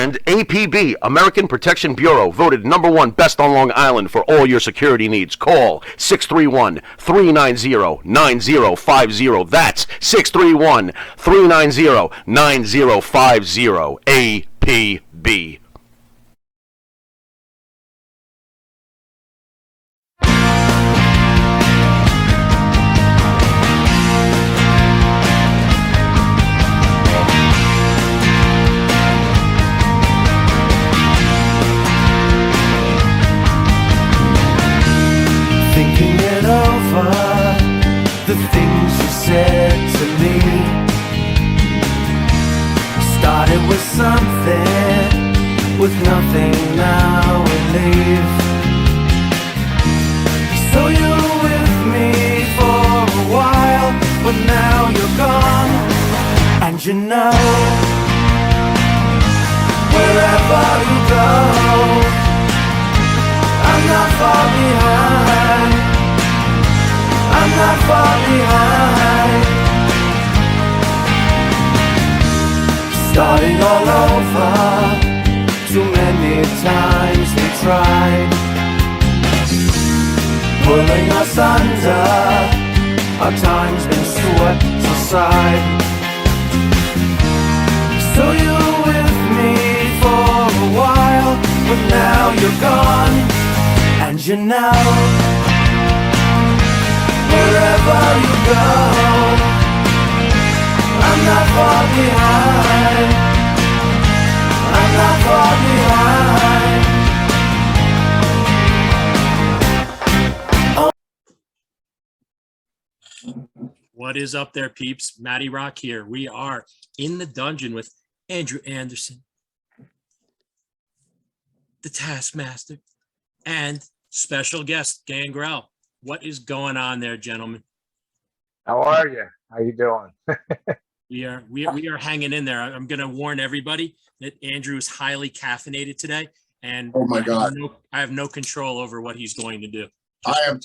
And APB, American Protection Bureau, voted #1 best on Long Island for all your security needs. Call 631-390-9050. That's 631-390-9050. APB. Thinking it over, the things you said to me. Started with something, with nothing, now we leave. So you were with me for a while, but now you're gone. And you know, wherever you go, I'm not far behind. I'm not far behind. Starting all over. Too many times we tried, pulling us under. Our time's been swept aside. So you were with me for a while, but now you're gone. And you know, wherever you go, I'm not far behind. I'm not far behind. What is up there, peeps? Matty Rock here. We are in the dungeon with Andrew Anderson, the Taskmaster, and special guest Gangrel. What is going on there, gentlemen? How are you? How you doing? We are hanging in there. I'm going to warn everybody that Andrew is highly caffeinated today, and oh my God, I have no control over what he's going to do. I'm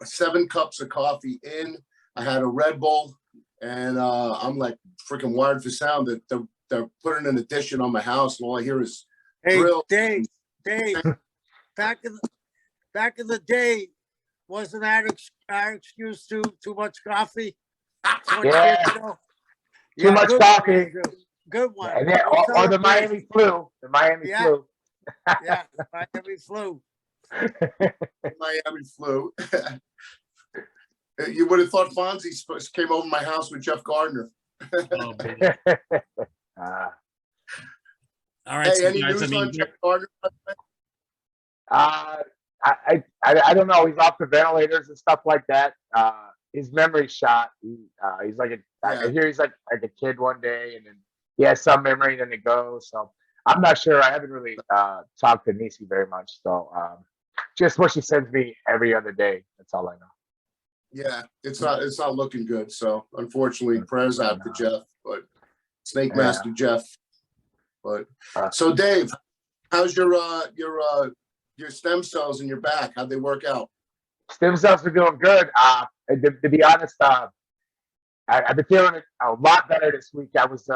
7 cups of coffee in. I had a Red Bull, and I'm like freaking wired for sound. That they're putting an addition on my house, and all I hear is drill. Dave. Back in the day, wasn't our excuse too much coffee? Yeah. Too much coffee. Good one. And then, or the Miami flu. The Miami flu. Yeah, the Miami flu. Miami flu. You would have thought Fonzie came over my house with Jeff Gardner. Oh, all right, Hey, so any guys, news on Jeff Gardner? I don't know. He's off the ventilators and stuff like that. His memory's shot. He's like I hear he's like a kid one day, and then he has some memory, and then it goes. So I'm not sure. I haven't really talked to Nisi very much. So just what she sends me every other day. That's all I know. Yeah, it's not looking good. So unfortunately, prayers out to Jeff, but Snake Master Jeff. But so Dave, how's your stem cells in your back? How'd they work out? Stem cells are doing good. To be honest, I've been feeling a lot better this week. I was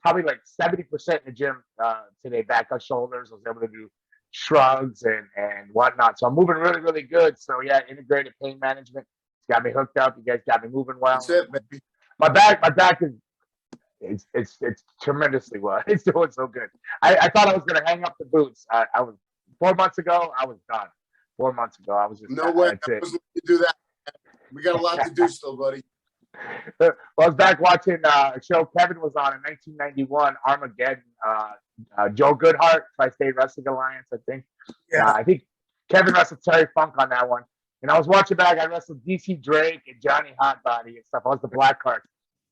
probably like 70% in the gym today, back on shoulders. I was able to do shrugs and whatnot. So I'm moving really, really good. So yeah, integrated pain management. It's got me hooked up. You guys got me moving well. That's it, baby. My back is it's tremendously well. It's doing so good. I thought I was gonna hang up the boots. I was 4 months ago. I was done. 4 months ago, I was just no way. I was to do that. We got a lot to do still, buddy. Well, I was back watching a show Kevin was on in 1991, Armageddon. Joe Goodhart, Tri-State Wrestling Alliance, I think. Yeah. I think Kevin wrestled Terry Funk on that one. And I was watching back. I wrestled DC Drake and Johnny Hotbody and stuff. I was the black card.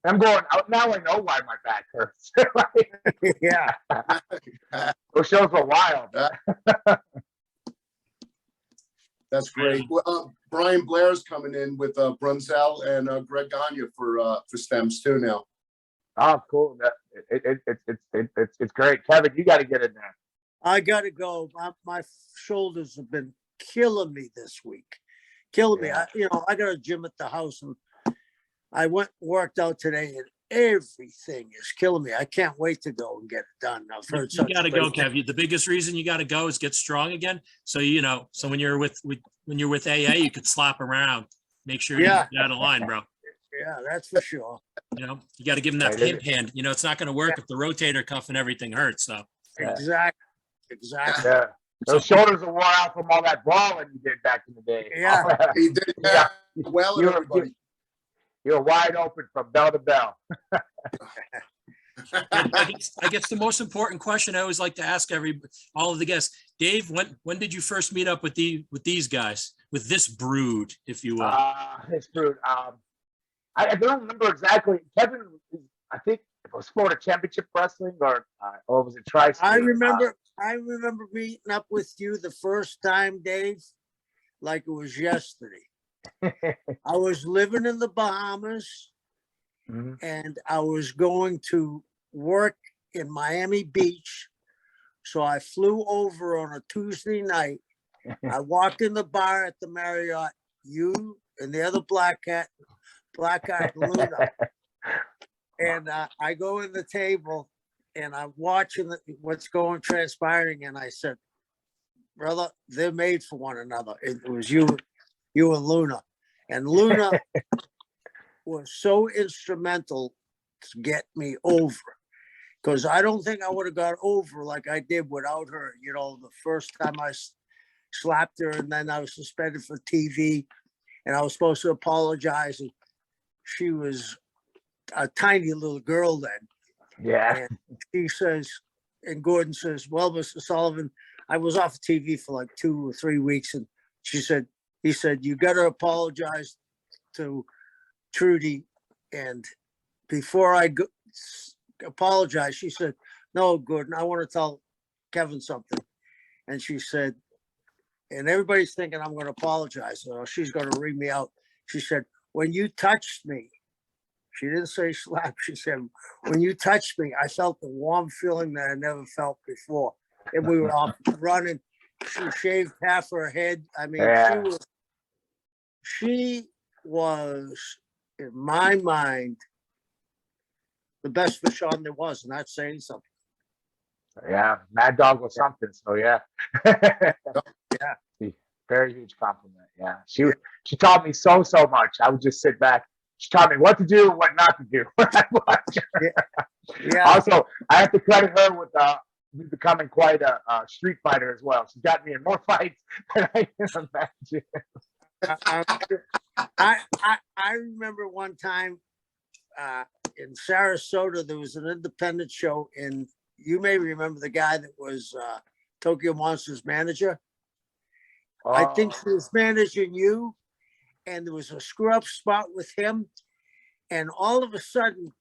And I'm going, now I know why my back hurts. Yeah. Those shows were wild. That's great. Well, Brian Blair's coming in with Brunzell and Greg Gagne for stems too now. Oh, cool. It's great. Kevin, you got to get in there. I got to go. My shoulders have been killing me this week. Killing me. I got a gym at the house, and I worked out today, and everything is killing me. I can't wait to go and get it done. I've heard You such gotta go, great Kev. The biggest reason you gotta go is get strong again. So, you know, so when you're with AA, you could slap around. Make sure you Yeah. get out of line, bro. Yeah, that's for sure. You know, you got to give him that Right, pimp hand. You know, it's not going to work if the rotator cuff and everything hurts. So, Yeah. Exactly. Exactly. Yeah. Those shoulders are worn out from all that brawling you did back in the day. Yeah. He did Yeah. well, You were- everybody. You're wide open from bell to bell. I guess the most important question I always like to ask all of the guests, Dave, when did you first meet up with these guys, with this brood, if you will? It's true. I don't remember exactly. Kevin, I think it was Florida Championship Wrestling or was it Tri? I remember meeting up with you the first time, Dave, like it was yesterday. I was living in the Bahamas Mhm. and I was going to work in Miami Beach. So I flew over on a Tuesday night. I walked in the bar at the Marriott, you and the other black guy, Luna. And I go in the table and I'm watching what's transpiring. And I said, brother, they're made for one another. It was you and Luna. And Luna was so instrumental to get me over. Because I don't think I would have got over like I did without her. You know, the first time I slapped her and then I was suspended for TV and I was supposed to apologize. And she was a tiny little girl then. Yeah. And she says, and Gordon says, well, Mr. Sullivan, I was off TV for like 2 or 3 weeks. And he said, you got to apologize to Trudy. And before I apologize, she said, no, Gordon, I want to tell Kevin something. And she said, and everybody's thinking I'm going to apologize. So she's going to read me out. She said, when you touched me, she didn't say slap. She said, when you touched me, I felt the warm feeling that I never felt before. And we were off running. She shaved half her head. I mean, Yeah. she was, in my mind, the best fish on there was, and that's saying something. Yeah. Mad Dog was something. So yeah. Yeah. Very huge compliment. Yeah. She taught me so much. I would just sit back. She taught me what to do and what not to do. Yeah. Also, I have to credit her with becoming quite a street fighter as well. She got me in more fights than I can imagine. I remember one time in Sarasota, there was an independent show, and you may remember the guy that was Tokyo Monsters manager. I think he was managing you, and there was a screw up spot with him. And all of a sudden,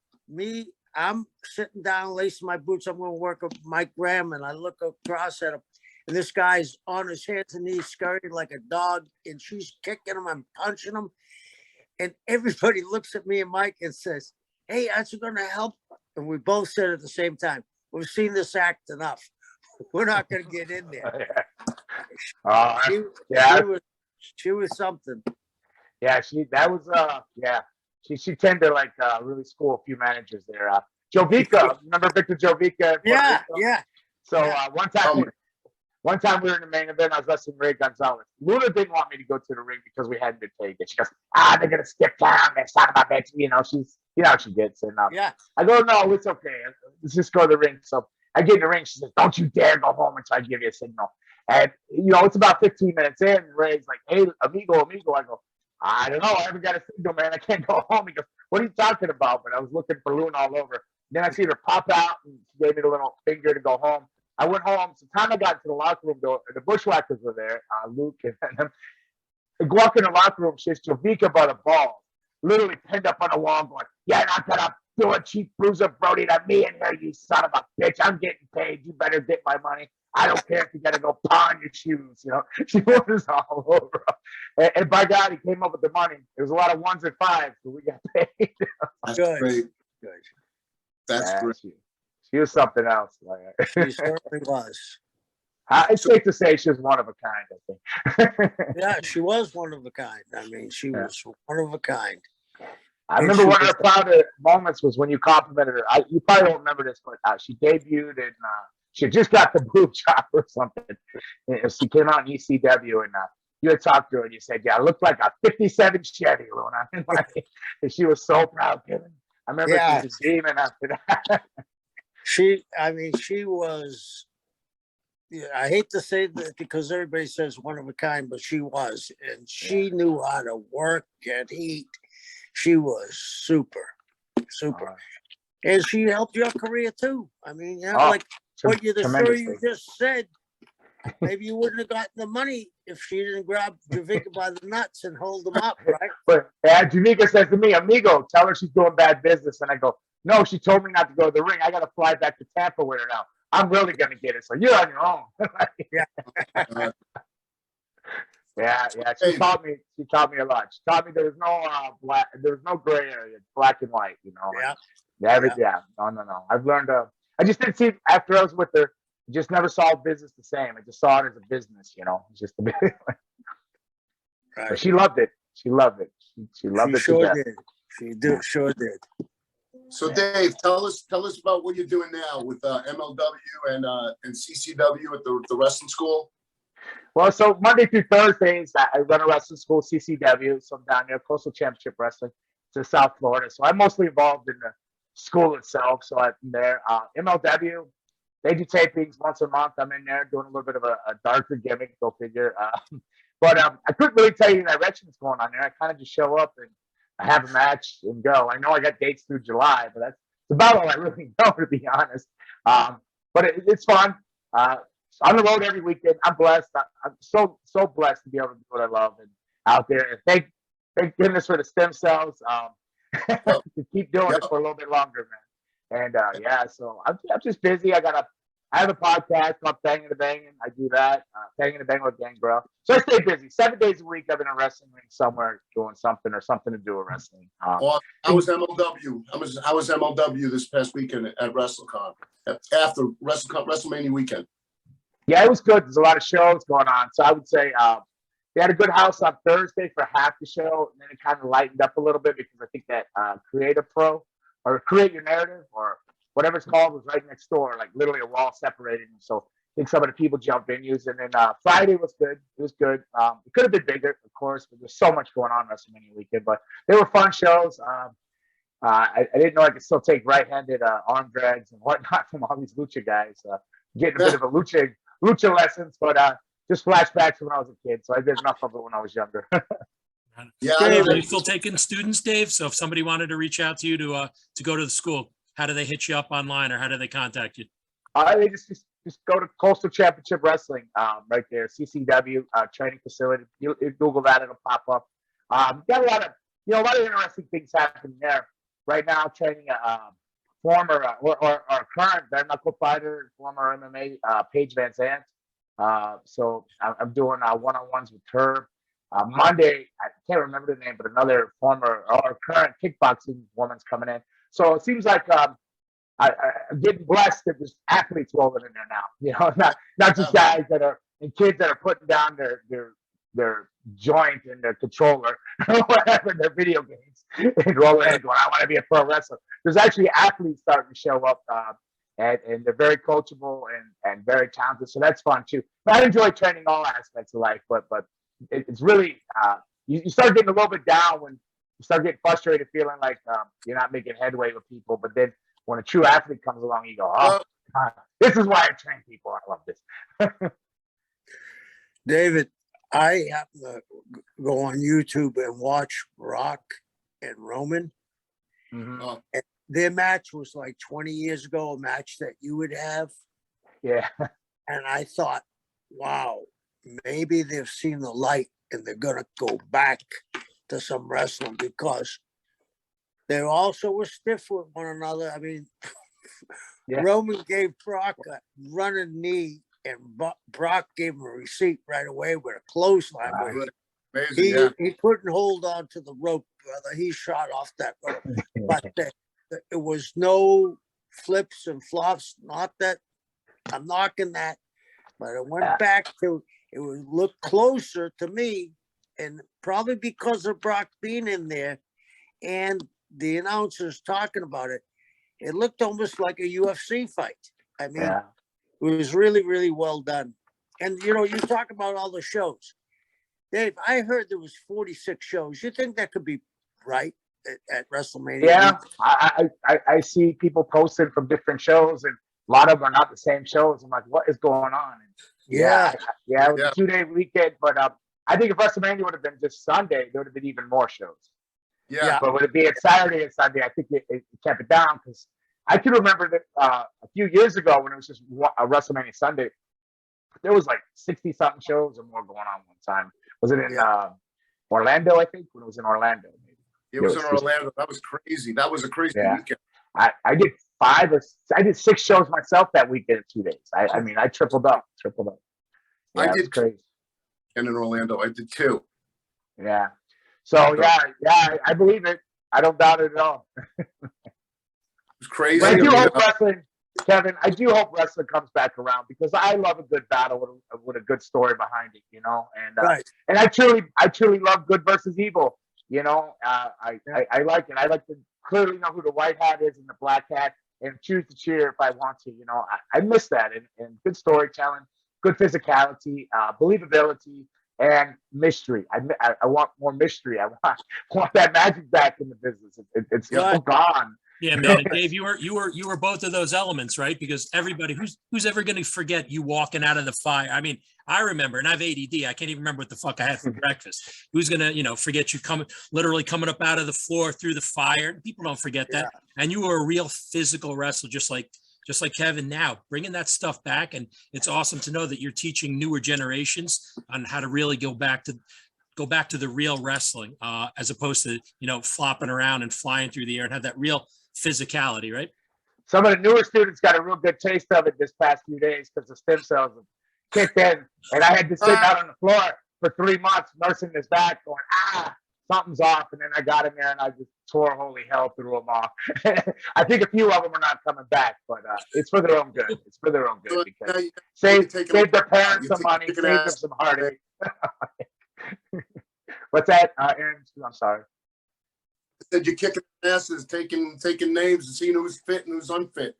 I'm sitting down, lacing my boots. I'm going to work with Mike Graham, and I look across at him, and this guy's on his hands and knees, scurrying like a dog, and she's kicking him and punching him. And everybody looks at me and Mike and says, hey, aren't you going to help? And we both said at the same time, we've seen this act enough. We're not going to get in there. She was something. Yeah, she tended to really school a few managers there. Jovica, remember Victor Jovica? Yeah. So one time we were in the main event, I was wrestling Ray Gonzalez. Luna didn't want me to go to the ring because we hadn't been paid yet. She goes, they're gonna skip town. They're talking about that. You know, how she gets. And Yeah. I go, no, it's okay. Let's just go to the ring. So I get in the ring. She says, don't you dare go home until I give you a signal. And it's about 15 minutes in. And Ray's like, hey, amigo. I go, I don't know. I haven't got a signal, man. I can't go home. He goes, what are you talking about? But I was looking for Luna all over. Then I see her pop out and she gave me the little finger to go home. I went home. So time I got to the locker room, the Bushwhackers were there, Luke and them. I walk in the locker room, she's Jovica by the ball, literally pinned up on the wall, going, "You're not gonna do a cheap bruiser, Brody, to me in here, you son of a bitch. I'm getting paid. You better get my money. I don't care if you gotta go pawn your shoes." She was all over. And by God, he came up with the money. There was a lot of 1s and 5s, so we got paid. That's Good. great. Good. That's great. She was something else. She certainly was. It's safe to say she was one of a kind, I think. Yeah, she was one of a kind. I mean, she was one of a kind. I And remember she one of was- her prouder moments was when you complimented her. You probably don't remember this, but she debuted and she had just got the boob job or something. And she came out in ECW and you had talked to her and you said, "Yeah, I looked like a '57 Chevy, Luna." And she was so proud, Kevin. I remember Yeah. she was a demon after that. I mean, she was, yeah, I hate to say that because everybody says one of a kind, but she was, and she knew how to work and eat. She was super, super. And she helped your career too. I mean, you know, Oh, like what you, the story you tremendously. just said, maybe you wouldn't have gotten the money if she didn't grab Javinka by the nuts and hold them up, right? But Jamaica says to me, "Amigo, tell her she's doing bad business." And I go, "No, she told me not to go to the ring. I got to fly back to Tampa with her now. I'm really going to get it. So you're on your own." Uh, Yeah. Hey. She taught me a lot. She taught me there's no black, there's no gray area. It's black and white, you know. Yeah. No. I've learned I just didn't see after I was with her, I just never saw business the same. I just saw it as a business, you know. It's just a bit. But Right. she loved it. She loved it. She loved She it to sure death. did. She did, sure did. So Dave, tell us about what you're doing now with MLW and CCW at the wrestling school. Well, so Monday through Thursdays, I run a wrestling school, CCW. So I'm down there, Coastal Championship Wrestling to South Florida. So I'm mostly involved in the school itself. So I'm there. MLW, they do tapings once a month. I'm in there doing a little bit of a darker gimmick, go figure. But I couldn't really tell you the direction that's going on there. I kind of just show up and I have a match and go. I know I got dates through July, but that's about all I really know, to be honest. But it's fun. On the road every weekend. I'm blessed. I'm so blessed to be able to do what I love and out there. And thank goodness for the stem cells. To keep doing it for a little bit longer, man. And so I'm just busy. I have a podcast called Banging the Banging. I do that. Banging the Banging with Gangrel. So I stay busy. 7 days a week, I'm in a wrestling ring somewhere doing something or something to do with wrestling. Well, I was MLW. I was MLW this past weekend at WrestleCon after WrestleMania weekend. Yeah, it was good. There's a lot of shows going on. So I would say they had a good house on Thursday for half the show, and then it kind of lightened up a little bit because I think that Creative Pro or Create Your Narrative or whatever it's called was right next door, like literally a wall separating them. So I think some of the people jumped venues. And then Friday was good. It was good. It could have been bigger, of course, but there's so much going on WrestleMania weekend. But they were fun shows. I didn't know I could still take right-handed arm drags and whatnot from all these lucha guys. Getting a bit of a lucha lessons, but just flashbacks to when I was a kid. So I did enough of it when I was younger. Yeah, Dave, are you still taking students, Dave? So if somebody wanted to reach out to you to go to the school, how do they hit you up online or how do they contact you? They just go to Coastal Championship Wrestling right there, CCW training facility. You Google that, it'll pop up. Got a lot of interesting things happening there right now. Training a former or current bare knuckle fighter, former MMA, Paige Van Zandt. So I'm doing one-on-ones with her. Monday, I can't remember the name, but another former or current kickboxing woman's coming in. So it seems like I'm getting blessed that there's athletes rolling in there now. You know, not just guys that are and kids that are putting down their joint and their controller or whatever, their video games, and rolling in going, "I want to be a pro wrestler." There's actually athletes starting to show up, and they're very coachable and very talented. So that's fun too. But I enjoy training all aspects of life, but it's really you start getting a little bit down when you start getting frustrated, feeling like you're not making headway with people. But then when a true athlete comes along, you go, "Oh, God, this is why I train people. I love this." David, I happen to go on YouTube and watch Rock and Roman. Mm-hmm. And their match was like 20 years ago, a match that you would have. Yeah. And I thought, wow, maybe they've seen the light and they're going to go back to some wrestling because they also were stiff with one another. I mean, Yeah. Roman gave Brock a running knee and Brock gave him a receipt right away with a clothesline. Wow. Amazing, He couldn't hold on to the rope, brother. He shot off that rope. But it was no flips and flops. Not that I'm knocking that, but it went back to, it would look closer to me, and probably because of Brock being in there. And the announcers talking about it, it looked almost like a UFC fight. I mean, Yeah. it was really, really well done. And you talk about all the shows. Dave, I heard there was 46 shows. You think that could be right at WrestleMania? Yeah, I see people posting from different shows, and a lot of them are not the same shows. I'm like, what is going on? And Yeah. yeah, it was a 2-day weekend, but I think if WrestleMania would have been just Sunday, there would have been even more shows. Yeah. But with it being Saturday and Sunday, I think it kept it down, because I can remember that a few years ago when it was just a WrestleMania Sunday, there was like 60-something shows or more going on one time. Was it in Orlando? I think when it was in Orlando. Maybe. It was in Orlando. That was crazy. That was a crazy weekend. I did 6 shows myself that weekend in 2 days. I mean, I tripled up. Yeah, I did crazy. And in Orlando, I did too. Yeah. So I believe it. I don't doubt it at all. It was crazy. But I do hope wrestling, Kevin. I do hope wrestling comes back around, because I love a good battle with a good story behind it. And Right. and I truly love good versus evil. I like it. I like to clearly know who the white hat is and the black hat, and choose to cheer if I want to. I miss that, and good storytelling, good physicality, believability, and mystery. I want more mystery. I want that magic back in the business. It's all gone. Yeah, man. And Dave, you were both of those elements, right? Because everybody who's ever going to forget you walking out of the fire? I mean, I remember, and I have ADD. I can't even remember what the fuck I had for breakfast. Who's gonna, forget you literally coming up out of the floor through the fire? People don't forget that. And you were a real physical wrestler, just like Kevin now, bringing that stuff back. And it's awesome to know that you're teaching newer generations on how to really go back to the real wrestling, as opposed to, flopping around and flying through the air, and have that real physicality, right? Some of the newer students got a real good taste of it this past few days, because the stem cells have kicked in, and I had to sit out on the floor for 3 months nursing his back, going, something's off. And then I got in there and I just tore holy hell through them off. I think a few of them are not coming back, but it's for their own good. It's for their own good, because save their parents some money, save them some heartache. What's that, Aaron? I'm sorry. Said you're kicking asses, taking names and seeing who's fit and who's unfit.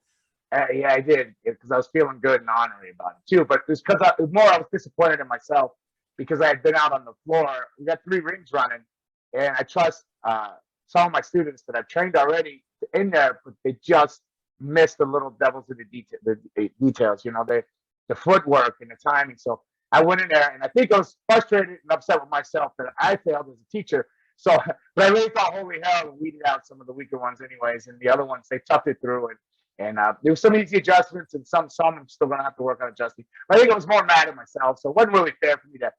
Yeah, I did, because I was feeling good and honorary about it too. But it was because I was disappointed in myself, because I had been out on the floor. We got 3 rings running, and I trust some of my students that I've trained already in there, but they just missed the little devils in the details. The footwork and the timing. So I went in there, and I think I was frustrated and upset with myself that I failed as a teacher. So, but I really thought holy hell and weeded out some of the weaker ones anyways, and the other ones, they toughed it through, and there was some easy adjustments, and some I'm still gonna have to work on adjusting. But I think I was more mad at myself, so it wasn't really fair for me to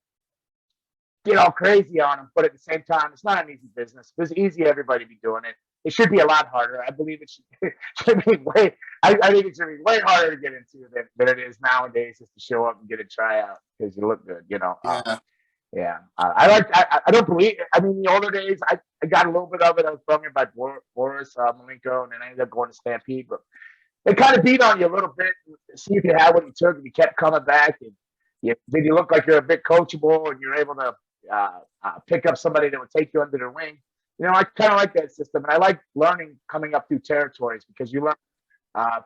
get all crazy on them. But at the same time, it's not an easy business. If it was easy, everybody be doing it. It should be a lot harder. I believe it should be way. I think it should be way harder to get into than it is nowadays, just to show up and get a tryout because you look good. Yeah, I don't believe. I mean, the older days, I got a little bit of it. I was brought in by Boris Malenko, and then I ended up going to Stampede. But they kind of beat on you a little bit, see if you had what you took, and you kept coming back, and then you look like you're a bit coachable, and you're able to pick up somebody that would take you under the wing. I kind of like that system, and I like learning coming up through territories, because you learn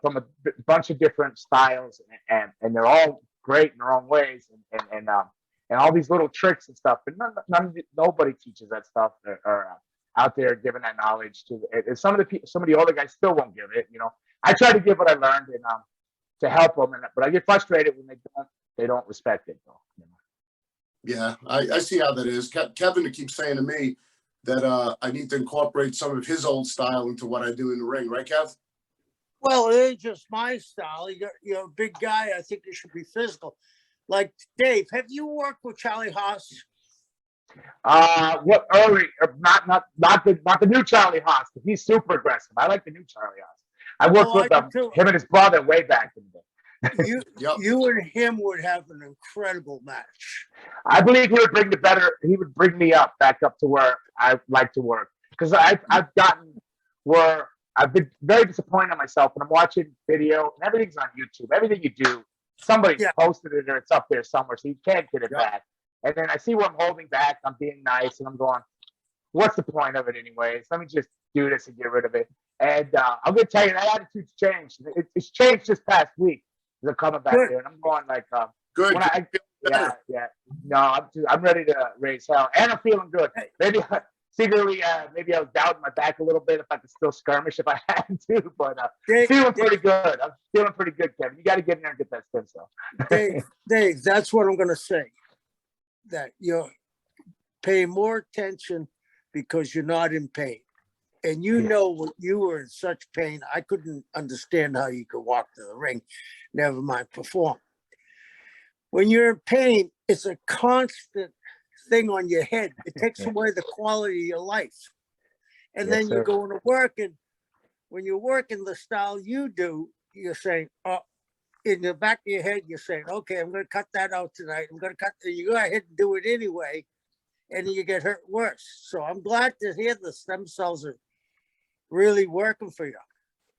from a bunch of different styles, and they're all great in their own ways, and all these little tricks and stuff. But nobody teaches that stuff or out there giving that knowledge to. And some of the older guys still won't give it. I try to give what I learned and to help them, but I get frustrated when they don't respect it, though. Yeah, I see how that is. Kevin keeps saying to me that I need to incorporate some of his old style into what I do in the ring, right, Kev? Well, it ain't just my style. You're a big guy. I think you should be physical. Like Dave, have you worked with Charlie Haas? What early? Not the new Charlie Haas. He's super aggressive. I like the new Charlie Haas. I worked with him and his brother way back in the day. You and him would have an incredible match. I believe he would bring me back up to where I like to work, because I've gotten where I've been very disappointed in myself when I'm watching video and everything's on YouTube. Everything you do, somebody's posted it or it's up there somewhere, so you can't get it back. And then I see what I'm holding back. I'm being nice, and I'm going, what's the point of it anyways? Let me just do this and get rid of it. And I'm gonna tell you, that attitude's changed. It's changed this past week. They're coming back Good. there, and I'm going like, Good. when yeah. No, I'm ready to raise hell, and I'm feeling good. Maybe secretly, maybe I was doubting my back a little bit if I could still skirmish if I had to, but feeling pretty good. I'm feeling pretty good, Kevin. You got to get in there and get that stem cell. Dave, that's what I'm gonna say. That you're paying more attention because you're not in pain. And you know when you were in such pain, I couldn't understand how you could walk to the ring, never mind perform. When you're in pain, it's a constant thing on your head. It takes away the quality of your life. And then you're going to work, and when you're working the style you do, you're saying, oh, in the back of your head, you're saying, okay, I'm going to cut that out tonight. I'm going to cut, you go ahead and do it anyway, and you get hurt worse. So I'm glad to hear the stem cells are really working for you.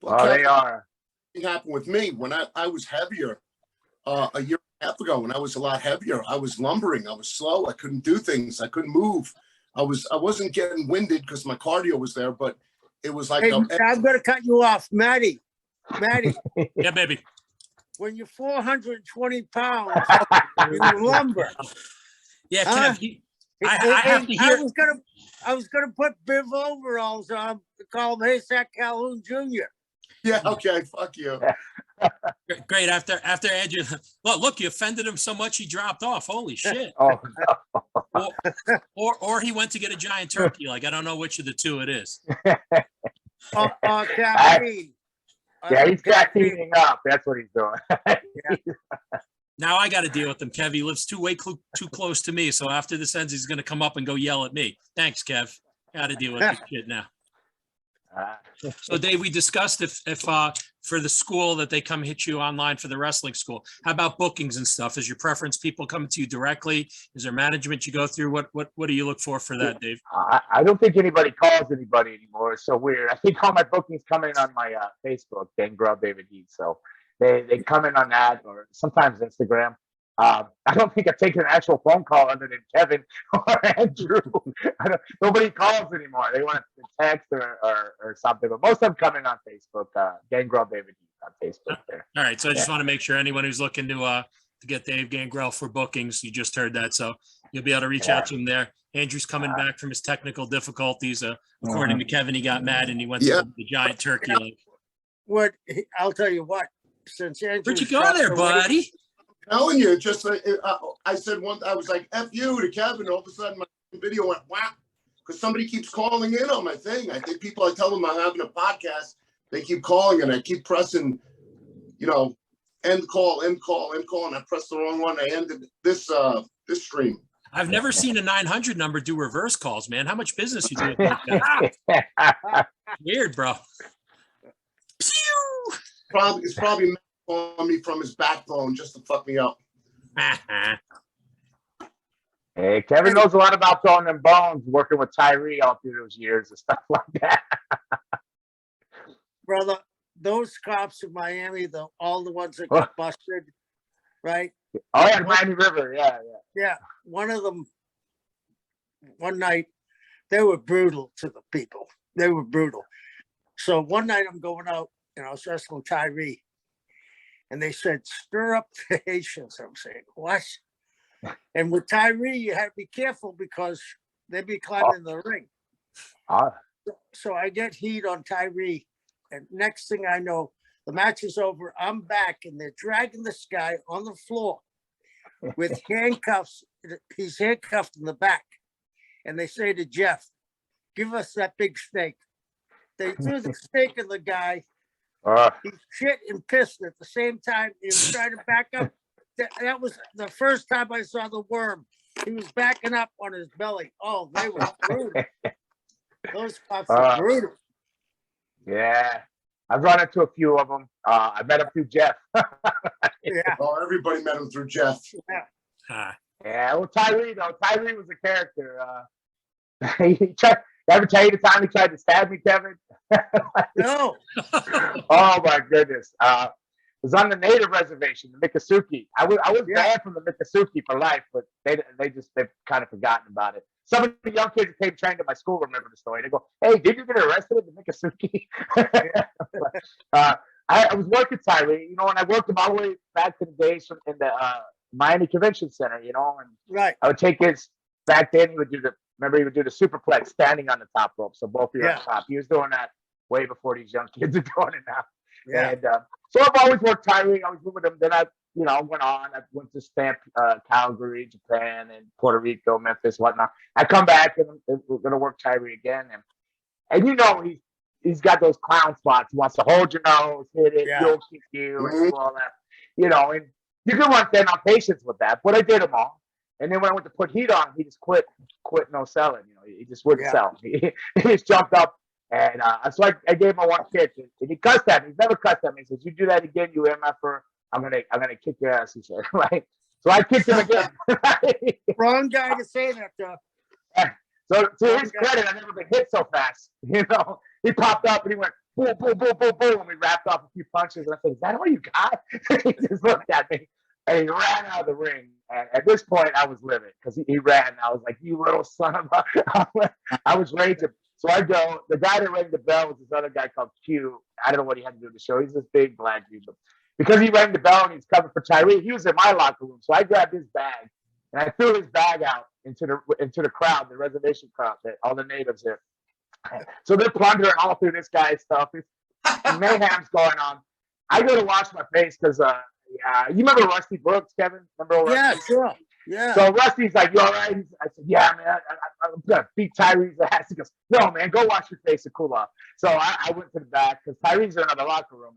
Well, They are. it happened with me when I was heavier a year and a half ago. When I was a lot heavier, I was lumbering. I was slow. I couldn't do things. I couldn't move. I wasn't getting winded because my cardio was there, but it was like Hey, I'm going to cut you off, Maty. Yeah, baby. When you're 420 pounds, you lumber. Yeah, Huh? Kev, I have to hear. I was gonna put Biv overalls on to call him Haystack Calhoun Jr. yeah. Okay, fuck you. Great. After Andrew, look, you offended him so much he dropped off. Holy shit. Oh, Or he went to get a giant turkey. Like, I don't know which of the two it is. Caffeine. yeah, he's caffeining up. That's what he's doing. Now I got to deal with him, Kev. He lives too close to me. So after this ends, he's going to come up and go yell at me. Thanks, Kev. Got to deal with this shit now. So Dave, we discussed if for the school that they come hit you online for the wrestling school. How about bookings and stuff? Is your preference people coming to you directly? Is there management you go through? What do you look for that, Dave? I don't think anybody calls anybody anymore. It's so weird. I think all my bookings come in on my Facebook, Gangrel David Heath. So they come in on that, or sometimes Instagram. I don't think I've taken an actual phone call other than Kevin or Andrew. Nobody calls anymore. They want to text or something, but most of them come in on Facebook. Gangrel David Heath on Facebook there. All right. So I just want to make sure anyone who's looking to get Dave Gangrel for bookings, you just heard that. So you'll be able to reach out to him there. Andrew's coming back from his technical difficulties. According to Kevin, he got mad and he went to the giant turkey. What I'll tell you what. Since Andrew, where'd you go there, buddy? Telling you, just I said one. I was like "F you" to Kevin. All of a sudden, my video went whap because somebody keeps calling in on my thing. I think people. I tell them I'm having a podcast. They keep calling, and I keep pressing. End call, and I pressed the wrong one. I ended this stream. I've never seen a 900 number do reverse calls, man. How much business you do with that? Weird, bro. Pew! It's probably calling me from his backbone just to fuck me up. Hey, Kevin knows a lot about throwing them bones, working with Tyree all through those years and stuff like that. Brother, those cops in Miami, all the ones that got busted, right? Oh yeah, Miami River, Yeah, one of them, one night, they were brutal to the people. They were brutal. So one night I'm going out, and I was wrestling Tyree, and they said, stir up the Haitians. I'm saying, what? And with Tyree, you had to be careful because they'd be climbing the ring. So I get heat on Tyree, and next thing I know, the match is over. I'm back, and they're dragging this guy on the floor with handcuffs. He's handcuffed in the back. And they say to Jeff, give us that big snake. They threw the snake in the guy. He shit and pissed at the same time. He was trying to back up. That was the first time I saw the worm. He was backing up on his belly. Oh, they were brutal. Those cops are brutal. Yeah. I've run into a few of them. I met him through Jeff. Yeah. Oh, everybody met him through Jeff. Yeah. Yeah, well, Tyree, though. Tyree was a character. Ever tell you the time he tried to stab me, Kevin? No. Oh, my goodness. It was on the native reservation, the Miccosukee. I was banned from the Miccosukee for life, but they've kind of forgotten about it. some of the young kids that came trained at my school remember the story. They go, "Hey, did you get arrested at the Miccosukee?" I was working Tyree, you know, and I worked him all the way back to the days from in the Miami Convention Center, you know, and Right. I would take his back then. He would do the superplex standing on the top rope, so both of you are Yeah. on top. He was doing that way before these young kids are doing it now. Yeah. And so I've always worked Tyree. I was with him. Then I, you know, went on. I went to Calgary, Japan, and Puerto Rico, Memphis, whatnot. I come back and we're gonna work Tyree again. And you know he's got those clown spots. He wants to hold your nose, hit it, Yeah. you'll kick you, and do all that. You know, and you can run thin on patience with that. But I did them all. And then when I went to put heat on, he just quit no selling. You know, he just wouldn't Yeah. sell. He just jumped up. And so I gave him one kick, and he cussed at me. He's never cussed at me. He says, "You do that again, you MFer, I'm gonna kick your ass." He said, right? So I kicked him again. Wrong guy to say that, though. So to his credit, I've never been hit so fast. You know, he popped up and he went boom, boom, boom, boom, boom, and we wrapped off a few punches. And I said, "Is that all you got?" He just looked at me and he ran out of the ring. And at this point, I was livid because he ran. I was like, "You little son of a!" I was raging. So I go. The guy that rang the bell was this other guy called Q. I don't know what he had to do with the show. He's this big black dude. But because he rang the bell and he's covering for Tyree, he was in my locker room. So I grabbed his bag and I threw his bag out into the crowd, the reservation crowd, that all the natives there. So they're plundering all through this guy's stuff. Mayhem's going on. I go to wash my face because you remember Rusty Brooks, Kevin? Remember Yeah, Rusty? sure. Yeah. So Rusty's like, "You all right?" I said, "Yeah, man. I'm gonna beat Tyree's ass." He goes, "No, man. Go wash your face and cool off." So I went to the back because Tyree's in another locker room,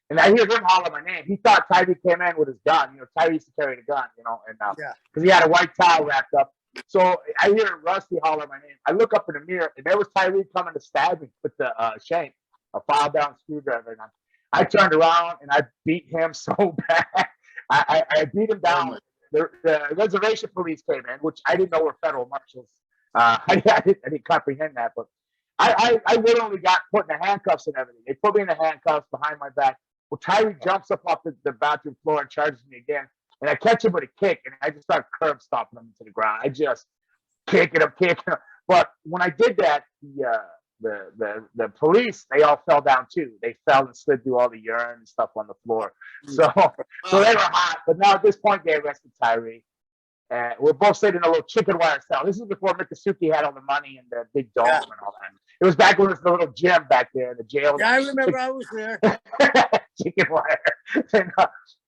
and I hear him holler my name. He thought Tyree came in with his gun. You know, Tyree used to carry the gun. You know, and Yeah. because he had a white towel wrapped up. So I hear Rusty holler my name. I look up in the mirror, and there was Tyree coming to stab me with the shank, a file down screwdriver. And I turned around and I beat him so bad. I beat him down. The reservation police came in, which I didn't know were federal marshals. I didn't comprehend that, but I literally got put in the handcuffs and everything. They put me in the handcuffs behind my back. Well, Tyree jumps up off the bathroom floor and charges me again, and I catch him with a kick, and I just start curb stomping him into the ground. I just kicking him. But when I did that, the police, they all fell down too. They fell and slid through all the urine and stuff on the floor. So they were hot. But now at this point, they arrested Tyree. And we're both sitting in a little chicken wire cell. This is before Miccosukee had all the money and the big dome and all that. It was back when it was the little gym back there, the jail. Yeah, I remember I was there. Chicken wire. And,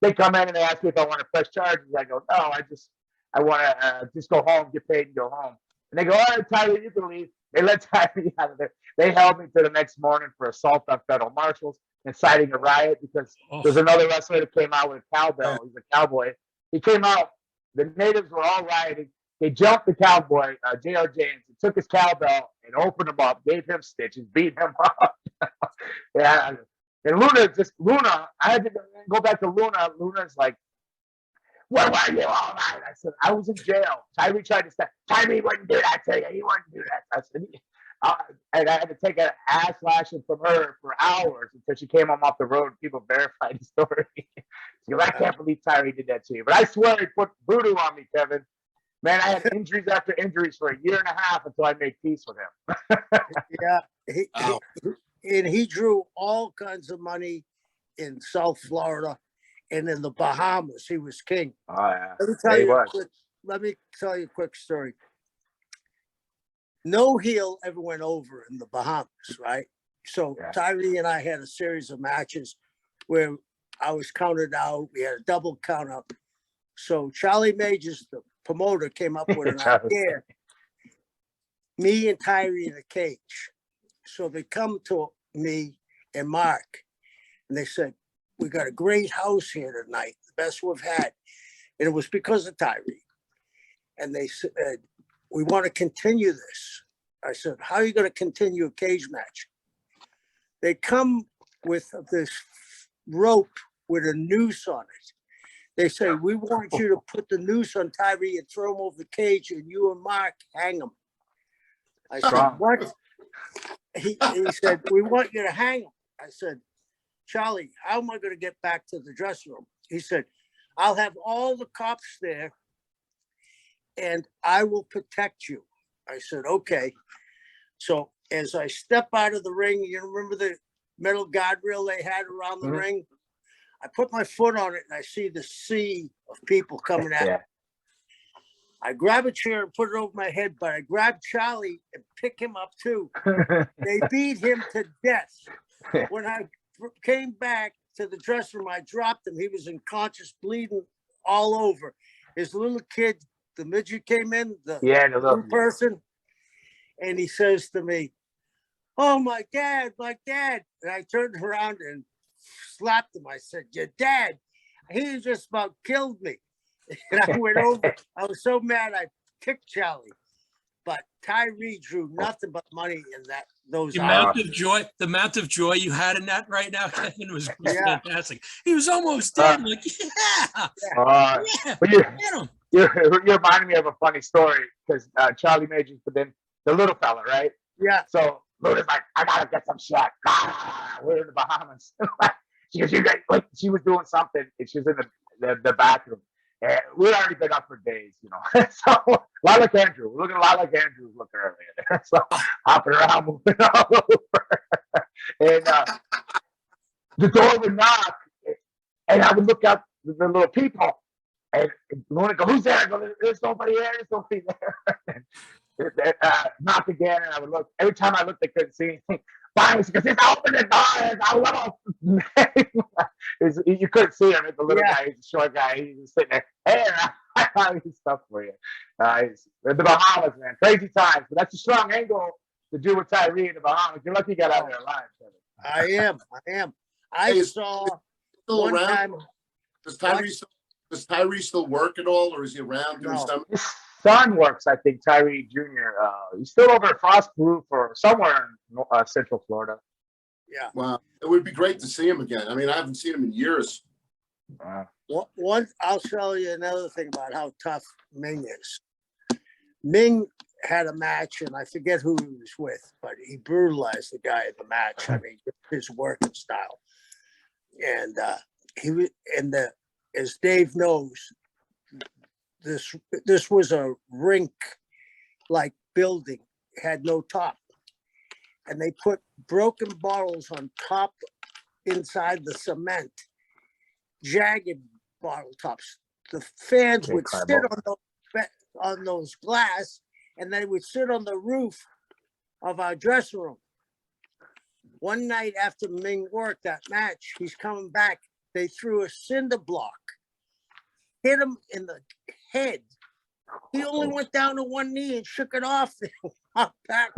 they come in and they ask me if I want to press charges. I go, "No, I want to just go home, get paid, and go home." And they go, "All right, Tyree, you can leave." They let Tyree out of there. They held me to the next morning for assault on federal marshals, inciting a riot because there's another wrestler that came out with a cowbell. He's a cowboy. He came out. The natives were all rioting. They jumped the cowboy, J.R. James, and took his cowbell and opened him up, gave him stitches, beat him up. Yeah. And Luna, I had to go back to Luna. Luna's like, "Where were you all night?" I said, "I was in jail." Tyree tried to say, "Tyree wouldn't do that to you. He wouldn't do that." I said, and I had to take an ass lashing from her for hours until she came home off the road. People verified the story. She goes, "I can't believe Tyree did that to you." But I swear he put voodoo on me, Kevin. Man, I had injuries after injuries for a year and a half until I made peace with him. Yeah. He drew all kinds of money in South Florida and in the Bahamas. He was king. Oh, yeah. Let me tell you a quick story. No heel ever went over in the Bahamas, right? So Yeah. Tyree and I had a series of matches where I was counted out. We had a double count up. So Charlie Majors, the promoter, came up with an idea. Me and Tyree in a cage. So they come to me and Mark, and they said, "We got a great house here tonight, the best we've had." And it was because of Tyree. And they said, "We want to continue this." I said, "How are you going to continue a cage match?" They come with this rope with a noose on it. They say, "We want you to put the noose on Tyree and throw him over the cage, and you and Mark hang him." I said, "What?" He said, "We want you to hang him." I said, "Charlie, how am I going to get back to the dressing room?" He said, "I'll have all the cops there and I will protect you." I said, okay. So as I step out of the ring, you remember the metal guardrail they had around the Mhm. ring? I put my foot on it and I see the sea of people coming at me. Yeah. I grab a chair and put it over my head, but I grab Charlie and pick him up too. They beat him to death. When I came back to the dressing room, I dropped him. He was unconscious, bleeding all over. His little kid, the midget came in, the Yeah, the little little person, and he says to me, "Oh, my dad, my dad." And I turned around and slapped him. I said, "Your dad, he just about killed me." And I went over. I was so mad I kicked Charlie. But Tyree drew nothing but money in those The hours. amount of joy you had in that right now, Kevin, was Yeah. fantastic. He was almost dead. Like, yeah, But you, get him. you're reminding me of a funny story because Charlie Majors, but then the little fella, right? Yeah. So Luda's like, I gotta get some shit. We're in the Bahamas. She goes, you guys, like, she was doing something and she was in the bathroom. And we'd already been up for days, you know. So a lot like Andrew. We're looking a lot like Andrew was looking earlier. So hopping around, moving all over. And the door would knock and I would look out the little people and Luna go, who's there? I go, there's nobody there, there's nobody there. Knock again, and I would look. Every time I looked, I couldn't see anything. Finally, she goes, "It's open the door." It's a little. You couldn't see him. It's a little guy. He's a short guy. He's just sitting there. Hey, I got his stuff for you. The Bahamas, man, crazy times. But that's a strong angle to do with Tyree in the Bahamas. You're lucky you got out there alive. I am. I Hey, saw Still one around? time. Does Tyree still work at all, or is he around doing No. stuff? His son works, I think, Tyree Jr. He's still over at Frost Roof or somewhere in Central Florida. Yeah. Wow, it would be great to see him again. I mean, I haven't seen him in years. One, I'll tell you another thing about how tough Ming is. Ming had a match, and I forget who he was with, but he brutalized the guy in the match. I mean, his working style, and he was as Dave knows, this was a rink like building, had no top, and they put broken bottles on top inside the cement, jagged bottle tops. The fans would sit on those glass, and they would sit on the roof of our dressing room. One night after Ming worked that match, he's coming back. They threw a cinder block, hit him in the head. He only went down to one knee and shook it off. Back.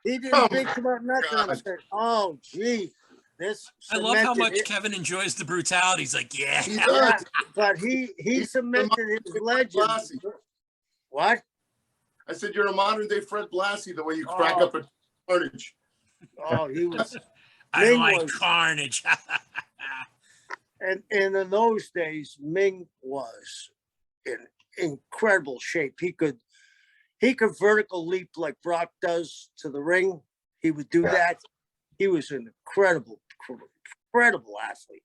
He didn't think about nothing. I said, "Oh, gee, this." I love how much cemented Kevin enjoys the brutality. He's like, yeah. He Yeah, does. but he cemented his legend. Blassie. What? I said, you're a modern day Fred Blassie, the way you crack Oh. up at Carnage. Oh, he was. I Ming like was- carnage. And in those days, Ming was in incredible shape. He could vertical leap like Brock does to the ring. He would do that. He was an incredible athlete.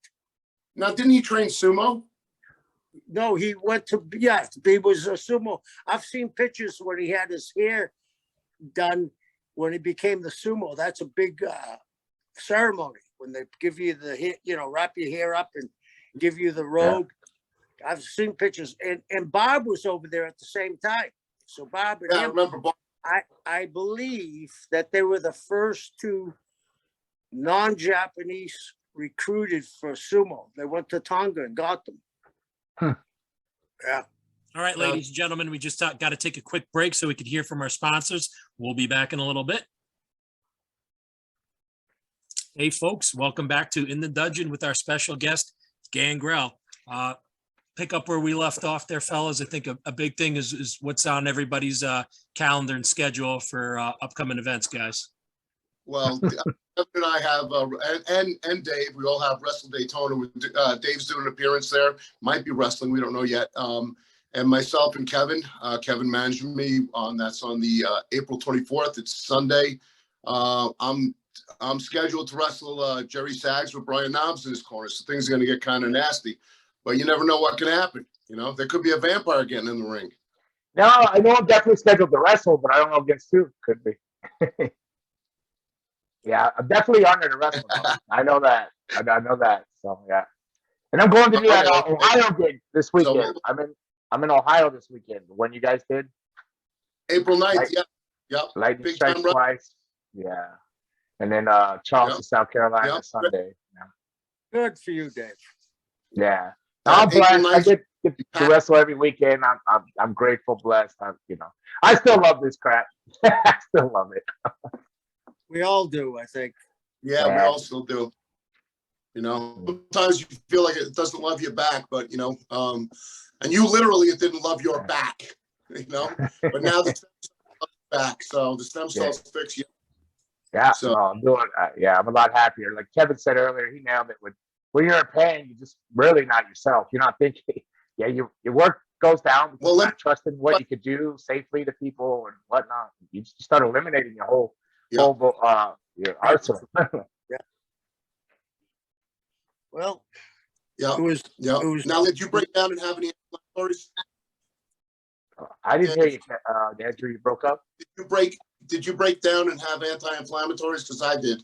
Now, didn't he train sumo? No, he went to, yeah, he was a sumo. I've seen pictures when he had his hair done when he became the sumo. That's a big ceremony when they give you the hair, wrap your hair up and give you the robe. Yeah. I've seen pictures, and Bob was over there at the same time. So Bob and I him, remember Bob. I believe that they were the first two non-Japanese recruited for sumo. They went to Tonga and got them. Yeah. All right, ladies and gentlemen, we just got to take a quick break so we could hear from our sponsors. We'll be back in a little bit. Hey, folks, welcome back to In the Dungeon with our special guest, Gangrel. Pick up where we left off there, fellas. I think a big thing is what's on everybody's calendar and schedule for upcoming events, guys. Well, Kevin and I have, and Dave, we all have Wrestle Daytona. Dave's doing an appearance there. Might be wrestling, we don't know yet. And myself and Kevin managing me that's on the April 24th. It's Sunday. I'm scheduled to wrestle Jerry Sags with Brian Knobs in his corner. So things are going to get kind of nasty, but you never know what can happen. There could be a vampire getting in the ring. No, I know I'm definitely scheduled to wrestle, but I don't know against who. Could be. Yeah, I'm definitely honored to wrestle. Though. I know that. I know that. So yeah, and I'm going to do that Okay, Ohio gig this weekend. so I'm in Ohio this weekend. When you guys did April 9th, Light, yeah, yep, Lightning big Strikes time run, twice. Yeah, and then Charleston, yep, South Carolina yep. Sunday. Good for you, Dave. Yeah, no, That I'm April blessed. I 9th, get to wrestle every weekend. I'm grateful, blessed. I still love this crap. I still love it. We all do, I think. yeah, we Yeah. all still do. Sometimes you feel like it doesn't love you back, but and you literally it didn't love your back, but now the stem cells love you back, so the stem cells fix you. Yeah, So- no, I'm doing. Yeah, I'm a lot happier. Like Kevin said earlier, he nailed it. When you're in pain, you're just really not yourself. You're not thinking. Yeah, your work goes down because Well, you're not trusting what you could do safely to people and whatnot. You just start eliminating your whole your arsenal. Well, Yeah, it was, yeah. it was, Now, did you break down and have any inflammatories? I didn't hear you, Andrew. You broke up. Did you break down and have anti-inflammatories? Because I did.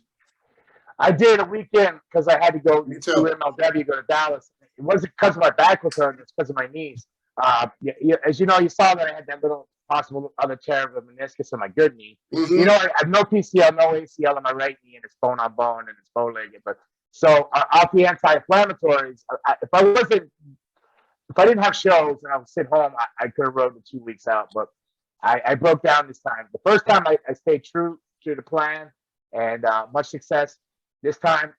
I did a weekend because I had to go Me to too. MLW, go to Dallas. It wasn't because my back was hurting; it's because of my knees. As you know, you saw that I had that little possible other tear of the meniscus in my good knee. Mhm. I have no PCL, no ACL on my right knee, and it's bone on bone and it's bow-legged. But so off the anti-inflammatories, if I didn't have shows and I would sit home, I could have rode the 2 weeks out. But I broke down this time. The first time I stayed true to the plan and much success. This time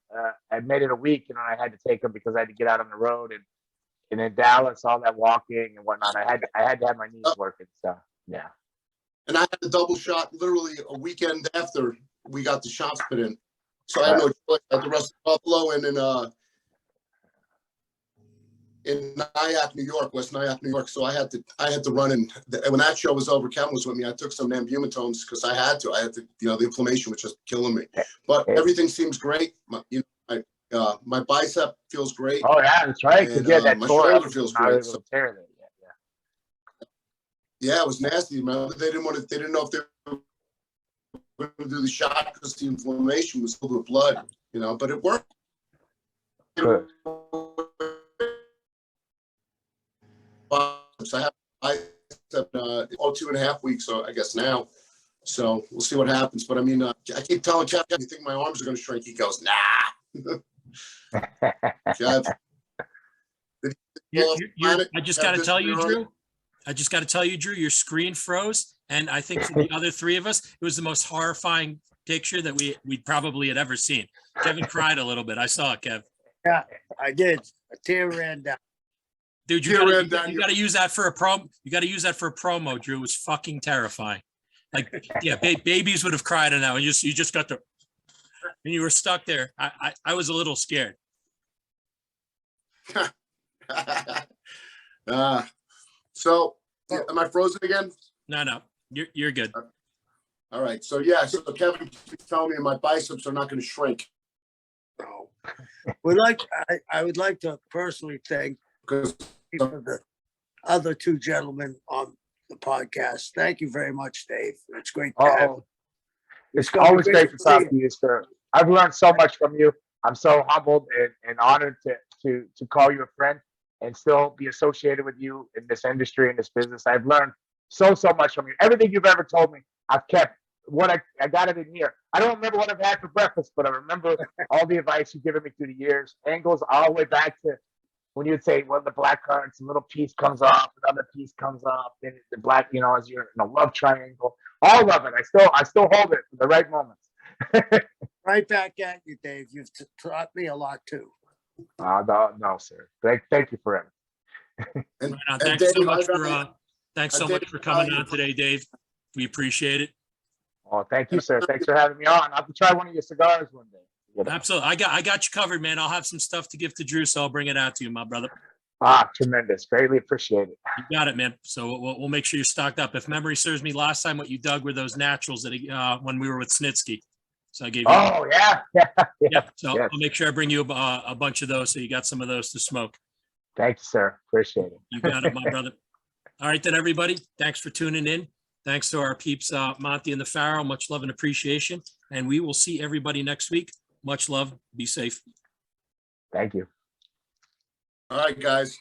I made it a week and I had to take them because I had to get out on the road and in Dallas, all that walking and whatnot. I had to have my knees working. So yeah. And I had a double shot literally a weekend after we got the shots put in. So I had no choice. I had to wrestle Buffalo and in Nyack, New York, West Nyack, New York. So I had to run in. When that show was over, Kevin was with me. I took some ambumatones because I had to. The inflammation was just killing me. But everything seems great. My bicep feels great. Oh yeah, that's right. And, That my tore shoulder up, feels not great. able to tear that yet. Yeah, it was nasty, man. They didn't know if they were going to do the shot because the inflammation was filled with blood, but it worked. Good. So I have 2.5 weeks, so I guess now. So we'll see what happens. But I mean, I keep telling Kev, you think my arms are going to shrink? He goes, nah. Kev, I just got to tell you, Drew. I just got to tell you, Drew, your screen froze. And I think for the other three of us, it was the most horrifying picture that we probably had ever seen. Kevin cried a little bit. I saw it, Kev. yeah, I did. A tear ran down. Dude, you gotta use that for a promo. You gotta use that for a promo, Drew. It was fucking terrifying. Like, yeah, babies would have cried on that one. You just got to, and you were stuck there. I was a little scared. So am I frozen again? No, you're good. All right. So yeah, so Kevin keeps telling me my biceps are not going to shrink. I would like to personally thank Because the other two gentlemen on the podcast. Thank you very much, Dave. It's great to have you. It's gonna be always great great to to talk see to you, sir. I've learned so much from you. I'm so humbled and honored to call you a friend and still be associated with you in this industry, in this business. I've learned so much from you. Everything you've ever told me, I've kept. What I got it in here. I don't remember what I've had for breakfast, but I remember all the advice you've given me through the years. Angles all the way back to when you'd say, well, the black card, some little piece comes off, another piece comes off, then the black, as you're in a love triangle. All of it. I still hold it for the right moments. Right back at you, Dave. You've taught me a lot too. No, sir. Thank you for everything. and, Right on. and Thanks Dave, so much for coming Dave, on today, Dave. We appreciate it. Oh, thank you, sir. Thanks for having me on. I'll have to try one of your cigars one day. Absolutely. I got you covered, man. I'll have some stuff to give to Drew, so I'll bring it out to you, my brother. Tremendous. Greatly appreciate it. You got it, man. So we'll make sure you're stocked up. If memory serves me, last time what you dug were those naturals that when we were with Snitsky. So I gave you. Oh, yeah. Yeah. So Yes. I'll make sure I bring you a bunch of those, so you got some of those to smoke. Thank you, sir. Appreciate it. You got it, my brother. All right, then, everybody. Thanks for tuning in. Thanks to our peeps, Monty and the Pharaoh. Much love and appreciation. And we will see everybody next week. Much love. Be safe. Thank you. All right, guys.